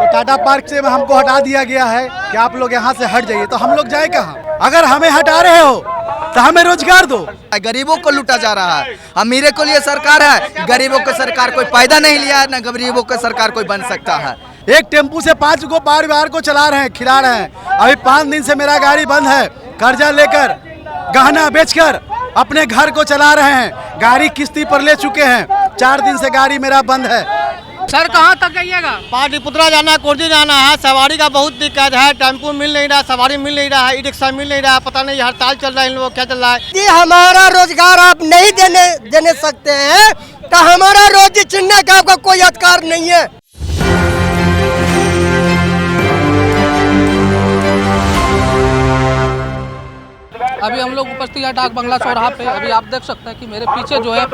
Tata park से हमको हटा दिया गया है कि आप लोग यहाँ से हट जाइए, तो हम लोग जाए कहाँ? अगर हमें हटा रहे हो तो हमें रोजगार दो। गरीबों को लूटा जा रहा है, अमीरों के लिए सरकार है, गरीबों को सरकार कोई फायदा नहीं लिया है, न गरीबों को सरकार कोई बन सकता है। एक टेम्पू से 5 गो परिवार को चला रहे हैं, खिला रहे हैं। अभी 5 दिन से मेरा गाड़ी बंद है, कर्जा लेकर गहना बेचकर अपने घर को चला रहे हैं। गाड़ी किस्ती पर ले चुके हैं, 4 दिन से गाड़ी मेरा बंद है। सर कहाँ तक जाइएगा? पाटलिपुत्रा जाना है, कुर्दी जाना है, सवारी का बहुत दिक्कत है। टेम्पू मिल नहीं रहा, सवारी मिल नहीं रहा है, ई रिक्शा मिल नहीं रहा, पता नहीं हड़ताल चल रहा है, इन लोगों क्या चल रहा है। यदि हमारा रोजगार आप नहीं देने सकते हैं तो हमारा रोजी छीनने का आपका कोई अधिकार नहीं है। अभी हम लोग उपस्थित है डाक बंगला चौराहा पे। अभी आप देख सकते हैं कि मेरे पीछे जो है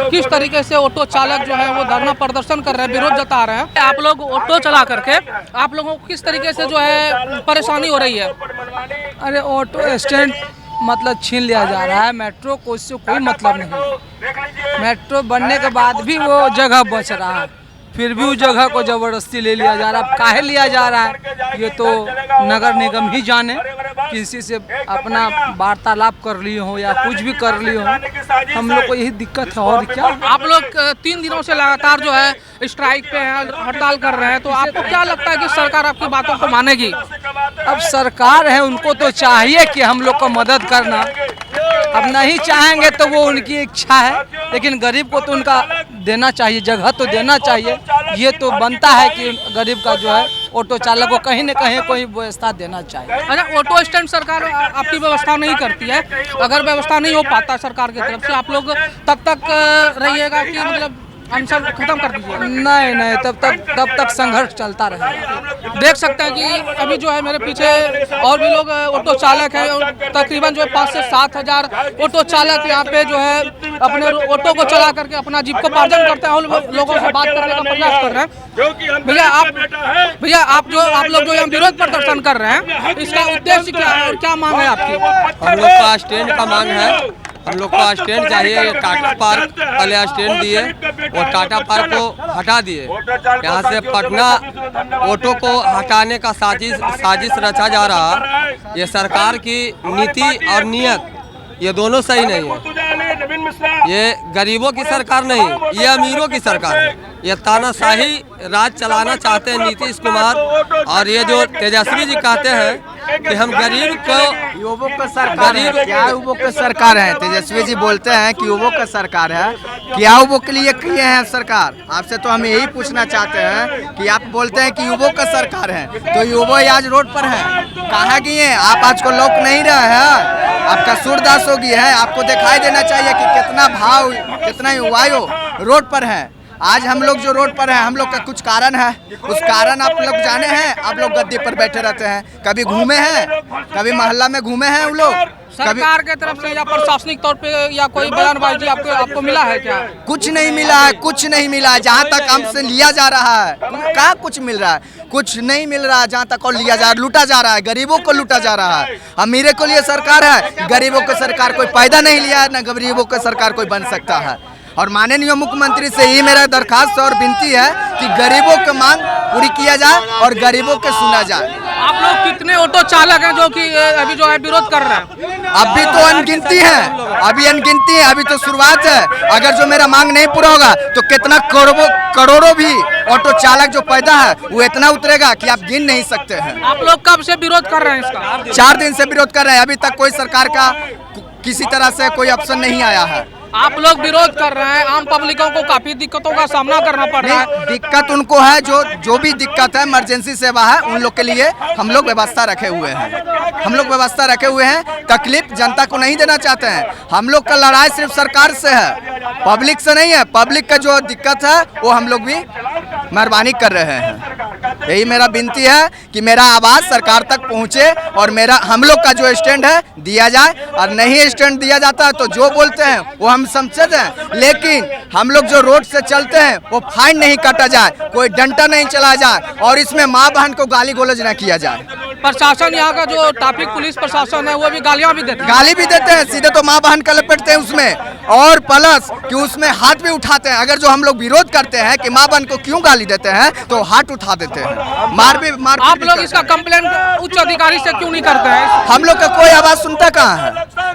किस तरीके से ऑटो चालक जो है वो धरना प्रदर्शन कर रहे हैं, विरोध जता रहे हैं। आप लोग ऑटो चला करके आप लोगों को किस तरीके से जो है परेशानी हो रही है? अरे ऑटो स्टैंड मतलब छीन लिया जा रहा है, मेट्रो को इससे कोई मतलब नहीं। मेट्रो बनने के बाद भी वो जगह बच रहा है, फिर भी उस जगह को जबरदस्ती ले लिया जा रहा है। अब काहे लिया जा रहा है ये तो नगर निगम ही जाने, किसी से अपना वार्तालाप कर लिए हो या कुछ भी कर लिए हो, हम लोग को यही दिक्कत है और क्या। आप लोग 3 दिनों से लगातार जो है स्ट्राइक पे हैं, हड़ताल कर रहे हैं, तो आपको क्या लगता है कि सरकार आपकी बातों को मानेगी? अब सरकार है, उनको तो चाहिए कि हम लोग को मदद करना। अब नहीं चाहेंगे तो वो उनकी इच्छा है, लेकिन गरीब को तो उनका देना चाहिए, जगह तो देना चाहिए। ये तो बनता है कि गरीब का जो है ऑटो चालक को कहीं न कहीं कोई व्यवस्था देना चाहिए। अच्छा, ऑटो स्टैंड सरकार आपकी व्यवस्था नहीं करती है, अगर व्यवस्था नहीं हो पाता सरकार की तरफ से, आप लोग तब तक रहिएगा कि मतलब अनशन खत्म कर दीजिए? नहीं, तब तक संघर्ष चलता रहेगा। देख सकते हैं कि अभी जो है मेरे पीछे और भी लोग ऑटो चालक हैं, और तकरीबन जो है 5 से 7 हजार ऑटो चालक यहाँ पे जो है अपने ऑटो को चला करके अपना जीविकोपार्जन करते हैं और लोगों से बात करने का प्रयास कर रहे हैं। भैया आप लोग जो यहाँ विरोध प्रदर्शन कर रहे हैं, इसका उद्देश्य क्या है और क्या मांग है आपकी? हम लोग का स्टैंड का मांग है, हम लोग का स्टैंड चाहिए। टाटा पार्क पहले स्टैंड दिए और टाटा पार्क को हटा दिए। यहाँ से पटना ऑटो को हटाने का साजिश रचा जा रहा। ये सरकार की नीति और नियत ये दोनों सही नहीं है। ये गरीबों की सरकार नहीं, ये अमीरों की सरकार है। ये तानाशाही राज चलाना चाहते हैं नीतीश कुमार, और ये जो तेजस्वी जी कहते हैं कि हम गरीब को युवकों का सरकार है। क्या युवकों का सरकार है? तेजस्वी जी बोलते हैं कि युवकों का सरकार है, क्या युवकों के लिए किए हैं सरकार? आपसे तो हम यही पूछना चाहते हैं कि आप बोलते हैं कि युवकों का सरकार है, तो युवा आज रोड पर है, कहाँ गए हैं आप? आज को लोग नहीं रहे हैं, आपका सूरदास हो गया है। आपको दिखाई देना चाहिए कि कितना भाव, कितना युवा रोड पर है। आज हम लोग जो रोड पर हैं, हम लोग का कुछ कारण है, उस कारण आप लोग जाने हैं। आप लोग गद्दी पर बैठे रहते हैं, कभी घूमे हैं, कभी मोहल्ला में घूमे हैं वो लोग? सरकार के तरफ से या प्रशासनिक तौर पे या कोई बयानबाजी आपको मिला है क्या? कुछ नहीं मिला है, कुछ नहीं मिला है। जहाँ तक हमसे लिया जा रहा है, कहाँ कुछ मिल रहा है? कुछ नहीं मिल रहा है। जहाँ तक और लिया जा रहा, लूटा जा रहा है, गरीबों को लूटा जा रहा है। अमीरों के लिए सरकार है, गरीबों को सरकार कोई फायदा नहीं लिया है, न गरीबों को सरकार कोई बन सकता है। और माननीय मुख्यमंत्री से ही मेरा दरखास्त और विनती है कि गरीबों की मांग पूरी किया जाए और गरीबों के सुना जाए। आप लोग कितने ऑटो चालक हैं जो कि अभी जो है विरोध कर रहे हैं? अभी तो अनगिनती है, अभी अनगिनती है, अभी तो शुरुआत है। अगर जो मेरा मांग नहीं पूरा होगा तो कितना करोड़ों भी ऑटो चालक जो पैदा है वो इतना उतरेगा कि आप गिन नहीं सकते हैं। आप लोग कब से विरोध कर रहे हैं इसका? 4 दिन से विरोध कर रहे हैं। अभी तक कोई सरकार का किसी तरह से कोई ऑप्शन नहीं आया है। आप लोग विरोध कर रहे हैं, आम पब्लिकों को काफी दिक्कतों का सामना करना पड़ रहा है। दिक्कत उनको है जो भी दिक्कत है, इमरजेंसी सेवा है, उन लोग के लिए हम लोग व्यवस्था रखे हुए हैं। हम लोग व्यवस्था रखे हुए हैं, तकलीफ जनता को नहीं देना चाहते हैं। हम लोग का लड़ाई सिर्फ सरकार से है, पब्लिक से नहीं है। पब्लिक का जो दिक्कत है वो हम लोग भी मेहरबानी कर रहे हैं। यही मेरा विनती है कि मेरा आवाज़ सरकार तक पहुँचे और हम लोग का जो स्टैंड है दिया जाए, और नहीं स्टैंड दिया जाता है तो जो बोलते हैं वो हम समझते हैं, लेकिन हम लोग जो रोड से चलते हैं वो फाइन नहीं काटा जाए, कोई डंडा नहीं चला जाए, और इसमें माँ बहन को गाली गलौज न किया जाए। प्रशासन यहाँ का जो ट्रैफिक पुलिस प्रशासन है वो भी गालियाँ भी देते हैं। गाली भी देते हैं, सीधे तो माँ बहन का लपेटते हैं उसमें, और प्लस कि उसमें हाथ भी उठाते हैं। अगर जो हम लोग विरोध करते हैं कि माँ बहन को क्यों गाली देते हैं तो हाथ उठा देते हैं, मार आप लोग इसका कंप्लेंट उच्च अधिकारी से क्यों नहीं करते हैं? हम लोग का कोई आवाज सुनता कहाँ है,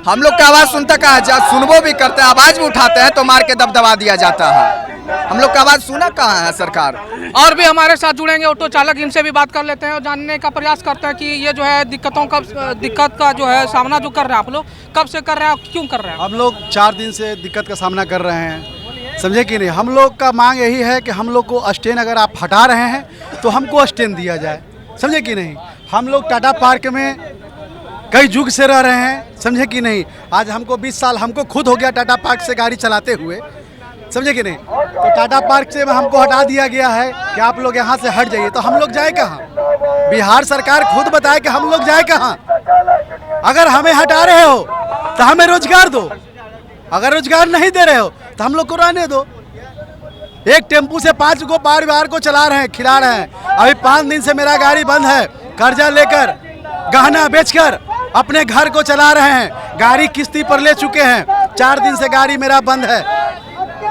हम लोग का आवाज सुनता कहाँ है? जब सुनबो भी करते हैं, आवाज भी उठाते हैं तो मार के दबदबा दिया जाता है। हम लोग का आवाज सुना कहाँ है सरकार? और भी हमारे साथ जुड़ेंगे ऑटो चालक, इनसे भी बात कर लेते हैं और जानने का प्रयास करते हैं कि ये जो है दिक्कत का जो है सामना जो कर रहे हैं आप लोग, कब से कर रहे हैं, क्यों कर रहे हैं? हम लोग 4 दिन से दिक्कत का सामना कर रहे हैं, समझे कि नहीं। हम लोग का मांग यही है कि हम लोग को स्टैंड अगर आप हटा रहे हैं तो हमको स्टैंड दिया जाए, समझे कि नहीं। हम लोग टाटा पार्क में कई युग से रह रहे हैं, समझे कि नहीं। आज हमको 20 साल हमको खुद हो गया टाटा पार्क से गाड़ी चलाते हुए, समझे कि नहीं। तो टाटा पार्क से हमको हटा दिया गया है कि आप लोग यहाँ से हट जाइए, तो हम लोग जाए कहाँ? बिहार सरकार खुद बताए कि हम लोग जाए कहाँ। अगर हमें हटा रहे हो तो हमें रोजगार दो, अगर रोजगार नहीं दे रहे हो तो हम लोग को रहने दो। एक टेम्पू से 5 गो परिवार को चला रहे हैं, खिला रहे हैं। अभी 5 दिन से मेरा गाड़ी बंद है, कर्जा लेकर गहना बेचकर अपने घर को चला रहे हैं। गाड़ी किस्ती पर ले चुके हैं, 4 दिन से गाड़ी मेरा बंद है।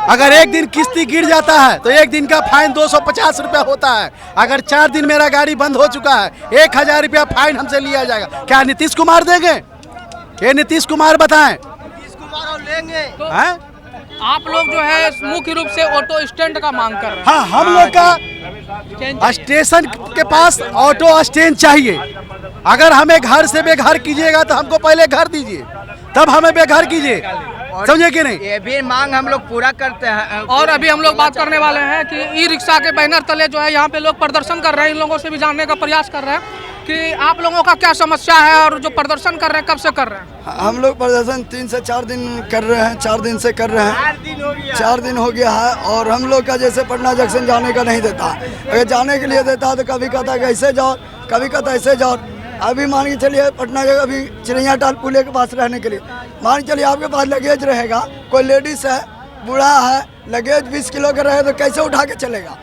अगर एक दिन किस्ती गिर जाता है तो एक दिन का फाइन 250 रुपया होता है। अगर 4 दिन मेरा गाड़ी बंद हो चुका है, 1000 रुपया फाइन हमसे लिया जाएगा। क्या नीतीश कुमार देंगे? ये नीतीश कुमार बताएं। तो आप लोग जो है मुख्य रूप से ऑटो स्टैंड का मांग कर रहे हैं। हाँ, हम लोग का स्टेशन के पास ऑटो स्टैंड चाहिए। अगर हमें घर से बेघर कीजिएगा तो हमको पहले घर दीजिए, तब हमें बेघर कीजिए, समझे कि नहीं। ये भी मांग हम लोग पूरा करते हैं। और अभी हम लोग बात करने वाले हैं कि ई रिक्शा के बैनर तले जो है यहाँ पे लोग प्रदर्शन कर रहे हैं। इन लोगों से भी जानने का प्रयास कर रहे हैं कि आप लोगों का क्या समस्या है और जो प्रदर्शन कर रहे हैं कब से कर रहे हैं? हम लोग प्रदर्शन 3 से 4 दिन कर रहे हैं, 4 दिन से कर रहे हैं, 4 दिन हो गया है। और हम लोग का जैसे पटना जंक्शन जाने का नहीं देता, अगर जाने के लिए देता तो कभी कहता है ऐसे जाओ, कभी कहता ऐसे जाओ। अभी मान के चलिए पटना जगह अभी चिड़िया टाल पुले के पास रहने के लिए मान के चलिए आपके पास लगेज रहेगा, कोई लेडीज है, बूढ़ा है, लगेज 20 किलो का रहे तो कैसे उठा के चलेगा?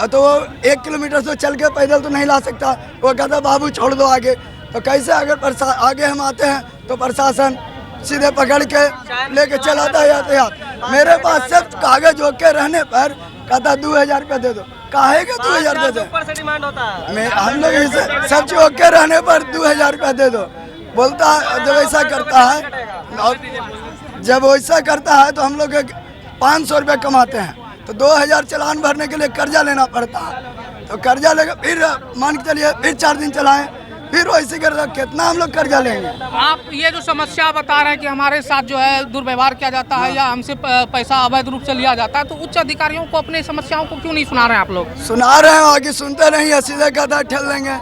तो वो 1 किलोमीटर से चल के पैदल तो नहीं ला सकता। वो कहता बाबू छोड़ दो आगे, तो कैसे? अगर आगे हम आते हैं तो प्रशासन सीधे पकड़ के लेके चलाता है यातायात। मेरे पास सिर्फ कागज ओके रहने पर कहता 2000 रुपया दे दो। काहे के 2000 दे दो? हम लोग इसे सब चीज ओके रहने पर 2000 रुपया दे दो बोलता है। जब ऐसा करता है और जब वैसा करता है तो हम लोग 500 रुपये कमाते हैं, तो 2000 चालान भरने के लिए कर्जा लेना पड़ता है। तो कर्जा लेकर फिर मान के चलिए फिर 4 दिन चलाएं, फिर वैसे कर कितना हम लोग कर्जा लेंगे? आप ये जो समस्या बता रहे हैं कि हमारे साथ जो है दुर्व्यवहार किया जाता है या हमसे पैसा अवैध रूप से लिया जाता है, तो उच्च अधिकारियों को अपनी समस्याओं को क्यों नहीं सुना रहे हैं आप लोग? सुना रहे हैं, आगे सुनते नहीं है। सीधे कहता ठेल देंगे,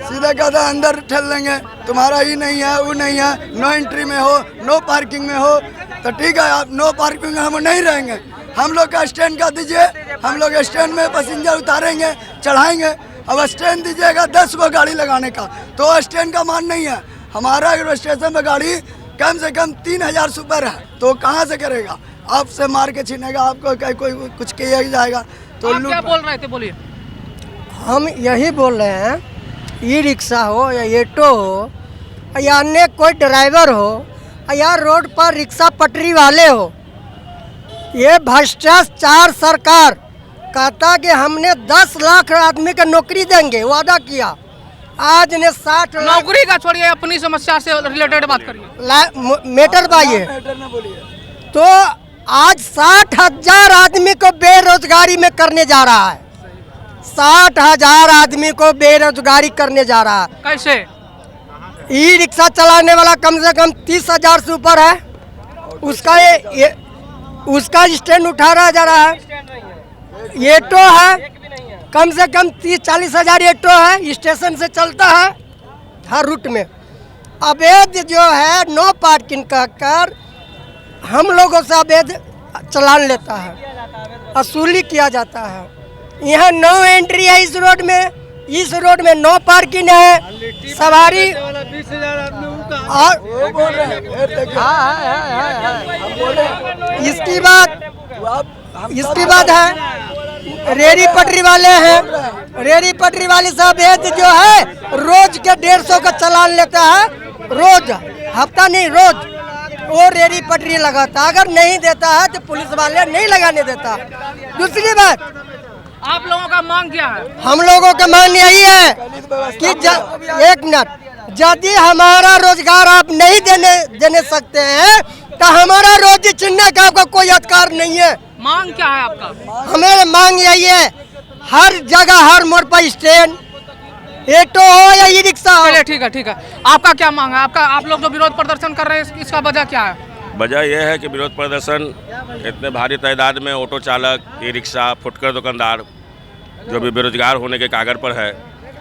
सीधे कहता अंदर ठेल देंगे, तुम्हारा ही नहीं है, वो नहीं है, नो एंट्री में हो, नो पार्किंग में हो। तो ठीक है, आप नो पार्किंग में हम नहीं रहेंगे, हम लोग का स्टैंड का दीजिए, हम लोग स्टैंड में पैसेंजर उतारेंगे, चढ़ाएंगे। अब स्टैंड दीजिएगा 10 गो गाड़ी लगाने का, तो स्टैंड का मान नहीं है। हमारा अगर स्टेशन में गाड़ी कम से कम 3000 से ऊपर है तो कहाँ से करेगा? आपसे मार के छीनेगा, आपको कोई कुछ किया जाएगा। तो आप क्या बोल रहे थे, बोलिए। हम यही बोल रहे हैं, ई रिक्शा हो या ऑटो हो या अन्य कोई ड्राइवर हो या रोड पर रिक्शा पटरी वाले हो, ये भ्रष्टाचार सरकार कहता कि हमने 10 लाख आदमी को नौकरी देंगे, वादा किया। आज ने 60 नौकरी का छोड़िए, अपनी समस्या से रिलेटेड बात करिए। मेटर पाइए तो आज 60,000 आदमी को बेरोजगारी में करने जा रहा है। 60,000 आदमी को बेरोजगारी करने जा रहा है। कैसे? ई रिक्शा चलाने वाला कम से कम 30,000 से ऊपर है, उसका स्टैंड उठा रहा जा रहा है। ऑटो है कम से कम 30-40 हजार ऑटो है, स्टेशन से चलता है हर रूट में। अवैध जो है नो पार्किंग कहकर हम लोगों से अवैध चलान लेता है, वसूली किया जाता है। यहाँ नो एंट्री है इस रोड में नो पार्किंग है। सवारी और इसकी बात है रेहड़ी पटरी वाले हैं, रेहड़ी पटरी वाले साहब ये जो है रोज के 150 का चालान लेता है, रोज, हफ्ता नहीं रोज वो रेहड़ी पटरी लगाता। अगर नहीं देता है तो पुलिस वाले नहीं लगाने देता। दूसरी बात, आप लोगों का मांग क्या है? हम लोगों का मांग यही है कि एक मिनट, यदि हमारा रोजगार आप नहीं देने सकते हैं तो हमारा रोजी छीनने का आपका कोई अधिकार नहीं है। मांग क्या है आपका? हमें मांग यही है, हर जगह हर मोड़ पर स्टैंड, ऑटो हो या ई रिक्शा हो। चलिए ठीक है। आपका क्या मांग है? आप लोग जो विरोध प्रदर्शन कर रहे हैं इसका वजह क्या है? वजह यह है कि विरोध प्रदर्शन इतने भारी तादाद में ऑटो चालक, ई रिक्शा, फुटकर दुकानदार जो भी बेरोजगार होने के कागर पर है,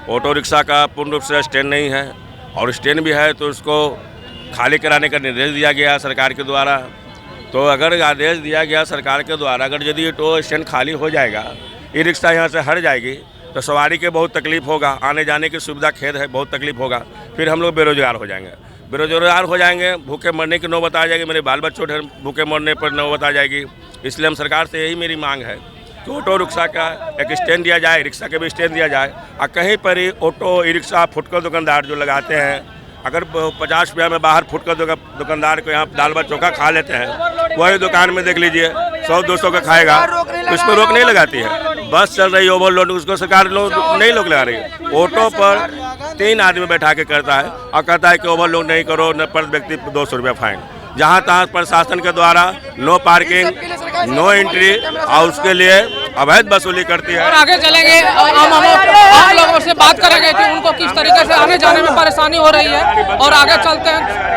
ऑटो रिक्शा का पूर्ण रूप से स्टैंड नहीं है, और स्टैंड भी है तो उसको खाली कराने का निर्देश दिया गया सरकार के द्वारा। तो अगर आदेश दिया गया सरकार के द्वारा, अगर यदि ऑटो स्टैंड खाली हो जाएगा, ई रिक्शा यहाँ से हट जाएगी तो सवारी के बहुत तकलीफ होगा, आने जाने की सुविधा खेद है, बहुत तकलीफ होगा। फिर हम लोग बेरोजगार हो जाएंगे, भूखे मरने की नौबत आ जाएगी, मेरे बाल बच्चों भूखे मरने पर नौबत आ जाएगी। इसलिए हम सरकार से यही मेरी मांग है कि ऑटो रिक्शा का एक स्टैंड दिया जाए, रिक्शा के भी स्टैंड दिया जाए, और कहीं पर ही ऑटो, ई रिक्शा, फुटकर दुकानदार जो लगाते हैं, अगर 50 रुपया में बाहर फुटकर दुकानदार को यहाँ दाल भात चोखा खा लेते हैं, वही दुकान में देख लीजिए 100-200 का खाएगा, उस पर रोक नहीं लगाती है। बस चल रही है ओवरलोड, उसको सरकार लोग नहीं रोक लगा रही है। ऑटो पर 3 आदमी बैठा के करता है और कहता है कि ओवरलोड नहीं करो, न पर व्यक्ति 200 रुपया फाइन। जहाँ तहाँ प्रशासन के द्वारा नो पार्किंग, नो एंट्री, और उसके लिए अवैध वसूली करती है। और आगे चलेंगे, आप लोगों से बात करेंगे कि उनको किस तरीके से आने जाने में परेशानी हो रही है, और आगे चलते हैं,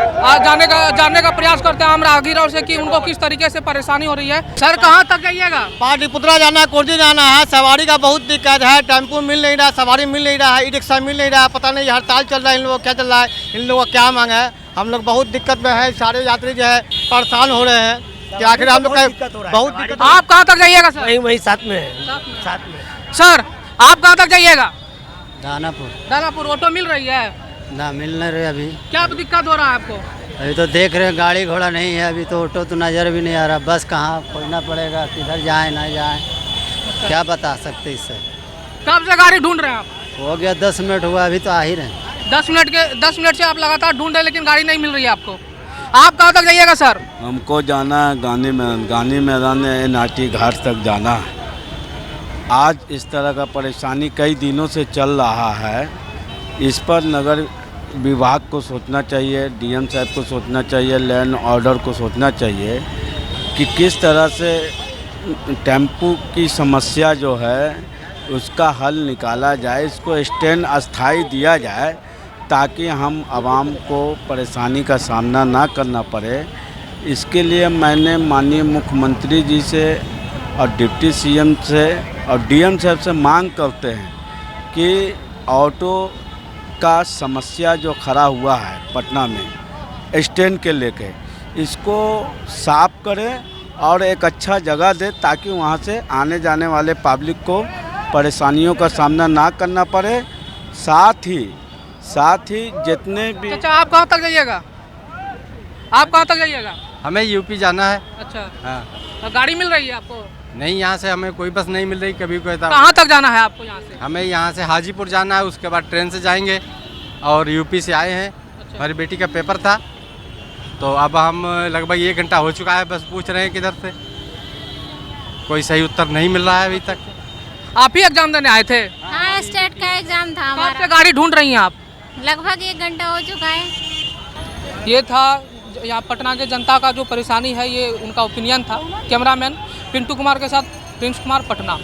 जानने का प्रयास करते हैं हम राहगीरों से कि उनको किस तरीके से परेशानी हो रही है। सर, कहाँ तक जाइएगा? पाटलिपुत्रा जाना है, कोर्जी जाना है, सवारी का बहुत दिक्कत है, टेम्पो मिल नहीं रहा, सवारी मिल नहीं रहा है, ई रिक्शा मिल नहीं रहा है, पता नहीं हड़ताल चल रहा है, इन लोगों क्या चल रहा है, इन लोगों का क्या मांग है। हम लोग बहुत दिक्कत में है, सारे यात्री जो है परेशान हो रहे हैं कि आखिर हम लोग का बहुत दिक्कत। आप कहाँ तक जाइएगा सर? वही साथ में है, साथ में। सर, आप कहाँ तक जाइएगा? दानापुर। ऑटो मिल रही है? ना मिल नहीं रही अभी। क्या दिक्कत हो रहा है आपको? अभी तो देख रहे हैं गाड़ी घोड़ा नहीं है, अभी तो ऑटो तो नज़र भी नहीं आ रहा, बस कहाँ खोजना पड़ेगा, किधर जाए ना जाए, क्या बता सकते इससे। कब से गाड़ी ढूंढ रहे हैं आप? हो गया 10 मिनट हुआ, अभी तो आ ही रहे। 10 मिनट से आप लगातार ढूंढ रहे हैं, लेकिन गाड़ी नहीं मिल रही है आपको। आप कहाँ तक जाइएगा सर? हमको जाना है गांधी मैदान नाटी घाट तक जाना है। आज इस तरह का परेशानी कई दिनों से चल रहा है। इस पर नगर विभाग को सोचना चाहिए, डीएम साहब को सोचना चाहिए, लैंड ऑर्डर को सोचना चाहिए कि किस तरह से टेम्पू की समस्या जो है उसका हल निकाला जाए, इसको स्टैंड अस्थाई दिया जाए ताकि हम आवाम को परेशानी का सामना ना करना पड़े। इसके लिए मैंने माननीय मुख्यमंत्री जी से और डिप्टी सीएम से और डीएम साहब से मांग करते हैं कि ऑटो का समस्या जो खड़ा हुआ है पटना में स्टैंड के लेके, इसको साफ करें और एक अच्छा जगह दे ताकि वहाँ से आने जाने वाले पब्लिक को परेशानियों का सामना ना करना पड़े। साथ ही जितने भी। अच्छा, आप कहाँ तक जाइएगा? आप कहाँ तक जाइएगा? हमें यूपी जाना है। अच्छा, हाँ। तो गाड़ी मिल रही है आपको? नहीं, यहाँ से हमें कोई बस नहीं मिल रही, कभी कोई। कहाँ तक जाना है आपको यहाँ से? हमें यहाँ से हाजीपुर जाना है, उसके बाद ट्रेन से जाएंगे, और यूपी से आए हैं। अच्छा। हमारी बेटी का पेपर था, तो अब हम लगभग 1 घंटा हो चुका है, बस पूछ रहे हैं किधर से, कोई सही उत्तर नहीं मिल रहा है अभी तक। आप ही एग्जाम देने आए थे? हाँ, स्टेट का एग्जाम था हमारा। कब से गाड़ी ढूंढ रही हैं आप? लगभग 1 घंटा हो चुका है। ये था यहाँ पटना के जनता का जो परेशानी है, ये उनका ओपिनियन था। कैमरामैन पिंटू कुमार के साथ प्रिंस कुमार, पटना।